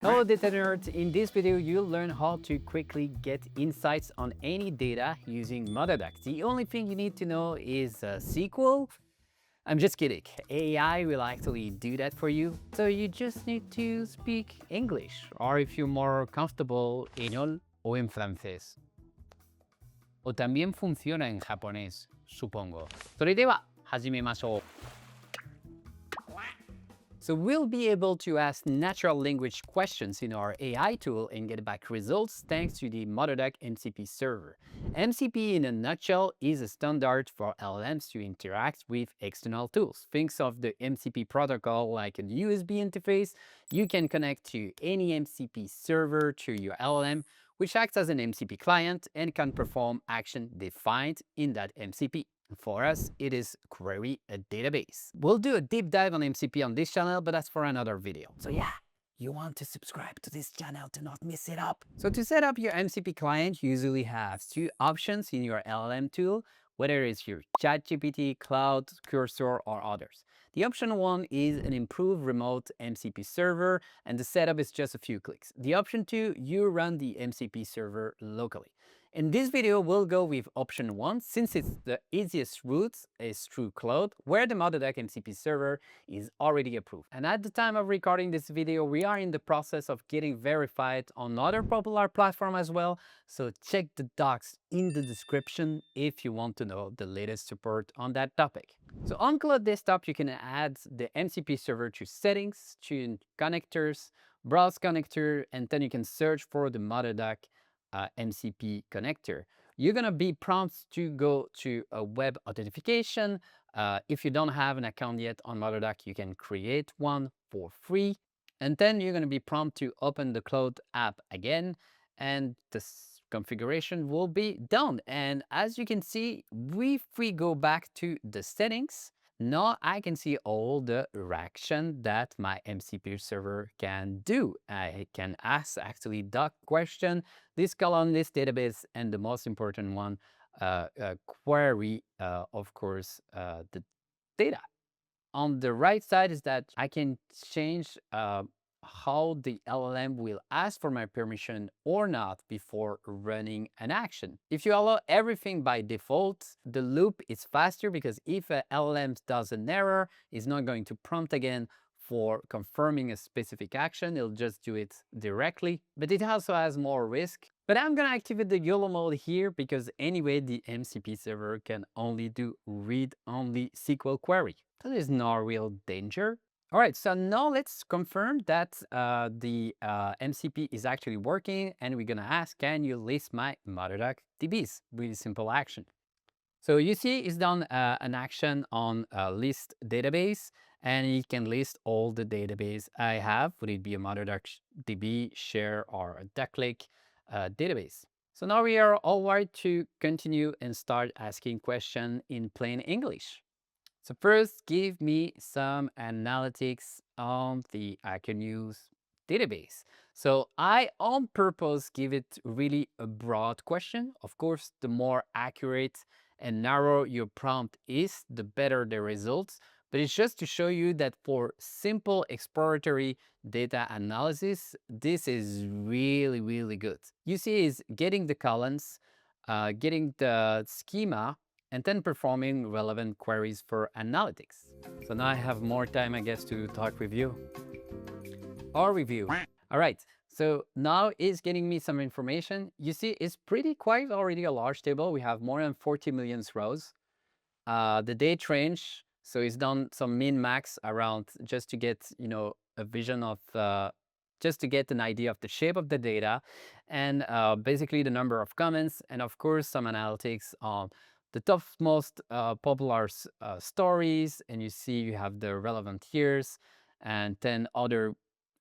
Hello data nerds, in this video you'll learn how to quickly get insights on any data using MotherDuck. The only thing you need to know is SQL. I'm just kidding, AI will actually do that for you. So you just need to speak English, or if you're more comfortable, español o en francés. O también funciona en japonés, supongo. それでは始めましょう。So we'll be able to ask natural language questions in our AI tool and get back results thanks to the MotherDuck MCP server. MCP in a nutshell is a standard for LLMs to interact with external tools. Think of the MCP protocol like a USB interface. You can connect to any MCP server to your LLM, which acts as an MCP client and can perform action defined in that MCP. For us, it is query a database. We'll do a deep dive on MCP on this channel, but that's for another video. So yeah, you want to subscribe to this channel to not miss it up. So to set up your MCP client, you usually have two options in your LLM tool, whether it's your ChatGPT, Claude, Cursor, or others. The option one is an improved remote MCP server, and the setup is just a few clicks. The option two, you run the MCP server locally. In this video, we'll go with option one, since it's the easiest route is through Claude, where the MotherDuck MCP server is already approved. And at the time of recording this video, we are in the process of getting verified on other popular platforms as well, so check the docs in the description if you want to know the latest support on that topic. So on Claude Desktop, you can add the MCP server to settings, tune connectors, browse connector, and then you can search for the MotherDuck MCP connector. You're gonna be prompted to go to a web authentication. If you don't have an account yet on MotherDuck, you can create one for free. And then you're gonna be prompted to open the Claude app again, and this configuration will be done. And as you can see, if we go back to the settings, now I can see all the action that my MCP server can do. I can ask actually duck question, this column, this database, and the most important one, query, of course, the data. On the right side is that I can change how the LLM will ask for my permission or not before running an action. If you allow everything by default, the loop is faster because if a LLM does an error, it's not going to prompt again for confirming a specific action. It'll just do it directly, but it also has more risk. But I'm gonna activate the YOLO mode here because anyway, the MCP server can only do read-only SQL query. So there's no real danger. All right, so now let's confirm that the MCP is actually working, and we're gonna ask, can you list my MotherDuck DBs? Really simple action. So you see it's done an action on list database, and it can list all the database I have, would it be a MotherDuck DB, share, or a Duck Lake database. So now we are all right to continue and start asking questions in plain English. So first, give me some analytics on the I can use database. So I on purpose give it really a broad question. Of course, the more accurate and narrow your prompt is, the better the results. But it's just to show you that for simple exploratory data analysis, this is really, really good. You see is getting the columns, getting the schema, and then performing relevant queries for analytics. So now I have more time, I guess, to talk with you or review. All right, so now it's getting me some information. You see, it's pretty quite already a large table. We have more than 40 million rows. The date range, so it's done some min-max around just to get, you know, a vision of, just to get an idea of the shape of the data, and basically the number of comments, and of course some analytics on the top most popular stories, and you see you have the relevant years, and then other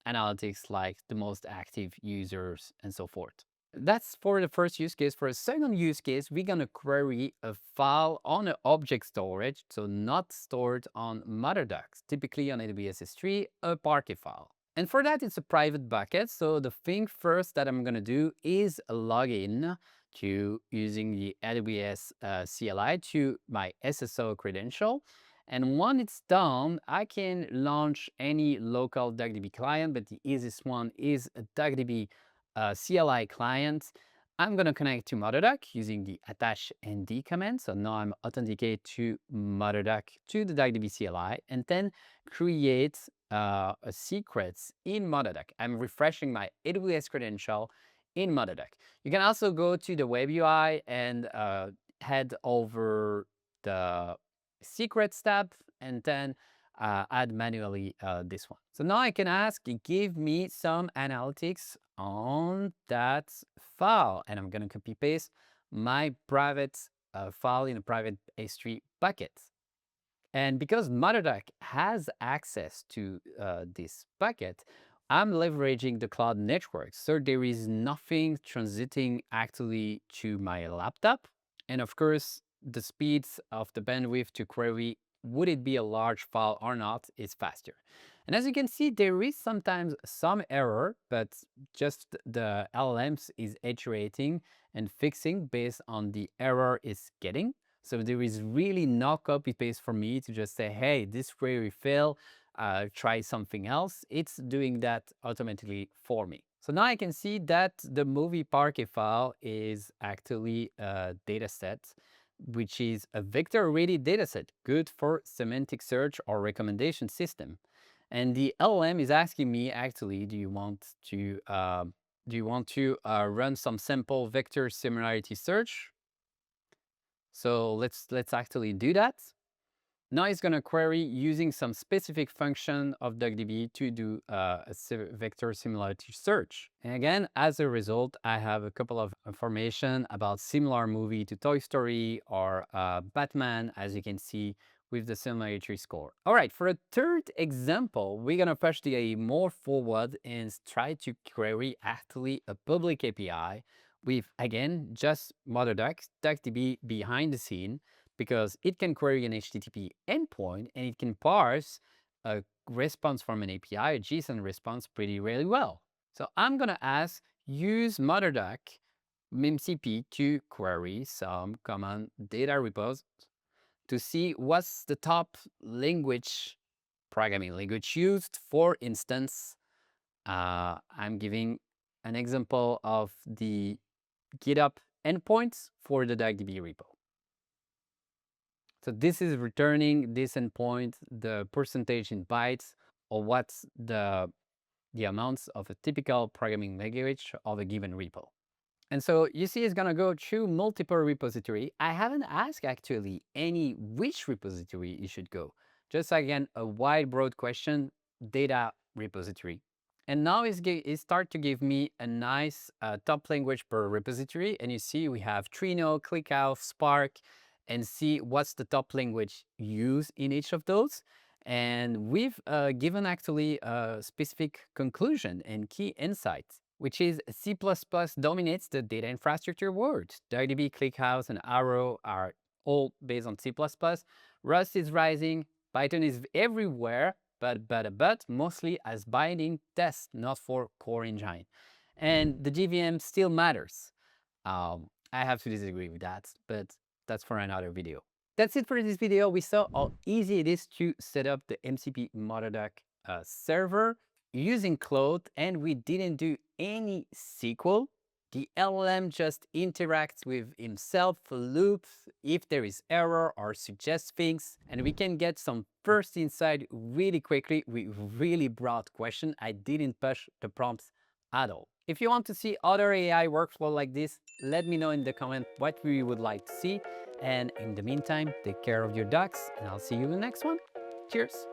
analytics like the most active users and so forth. That's for the first use case. For a second use case, we're gonna query a file on an object storage, so not stored on MotherDuck, typically on AWS S3, a parquet file. And for that, it's a private bucket. So the thing first that I'm gonna do is log in to using the AWS CLI to my SSO credential. And when it's done, I can launch any local DuckDB client, but the easiest one is a DuckDB CLI client. I'm going to connect to MotherDuck using the attach nd command. So now I'm authenticate to MotherDuck to the DuckDB CLI, and then create a secrets in MotherDuck. I'm refreshing my AWS credential in MotherDuck. You can also go to the web UI and head over the secrets tab and then add manually this one. So now I can ask, give me some analytics on that file, and I'm going to copy paste my private file in a private S3 bucket. And because MotherDuck has access to this bucket, I'm leveraging the Claude network. So there is nothing transiting actually to my laptop. And of course, the speeds of the bandwidth to query, would it be a large file or not, is faster. And as you can see, there is sometimes some error, but just the LLMs is iterating and fixing based on the error it's getting. So there is really no copy paste for me to just say, hey, this query failed, try something else. It's doing that automatically for me. So now I can see that the movie parquet file is actually a data set, which is a vector-ready dataset, good for semantic search or recommendation system. And the LLM is asking me, actually, do you want to run some sample vector similarity search? So let's actually do that. Now it's going to query using some specific function of DuckDB to do a vector similarity search. And again, as a result, I have a couple of information about similar movie to Toy Story or Batman, as you can see with the similarity score. All right, for a third example, we're going to push the AI more forward and try to query actually a public API with, again, just MotherDuck, DuckDB behind the scene, because it can query an HTTP endpoint and it can parse a response from an API, a JSON response, pretty really well. So I'm going to ask, use MotherDuck MCP to query some common data repos to see what's the top language, programming language used. For instance, I'm giving an example of the GitHub endpoints for the DuckDB repo. So this is returning this endpoint, the percentage in bytes, or what's the amounts of a typical programming language of a given repo. And so you see it's gonna go through multiple repository. I haven't asked actually any which repository you should go. Just again, a wide broad question, data repository. And now it start to give me a nice top language per repository. And you see we have Trino, ClickHouse, Spark, and see what's the top language used in each of those. And we've given actually a specific conclusion and key insights, which is C++ dominates the data infrastructure world. DuckDB, ClickHouse, and Arrow are all based on C++. Rust is rising. Python is everywhere, but mostly as binding test, not for core engine. And the JVM still matters. I have to disagree with that, but that's for another video. That's it for this video. We saw how easy it is to set up the MCP MotherDuck server using Claude, and we didn't do any SQL. The LLM just interacts with himself, loops if there is error or suggests things, and we can get some first insight really quickly with really broad question. I didn't push the prompts at all. If you want to see other AI workflow like this, let me know in the comment what you would like to see. And in the meantime, take care of your ducks, and I'll see you in the next one. Cheers.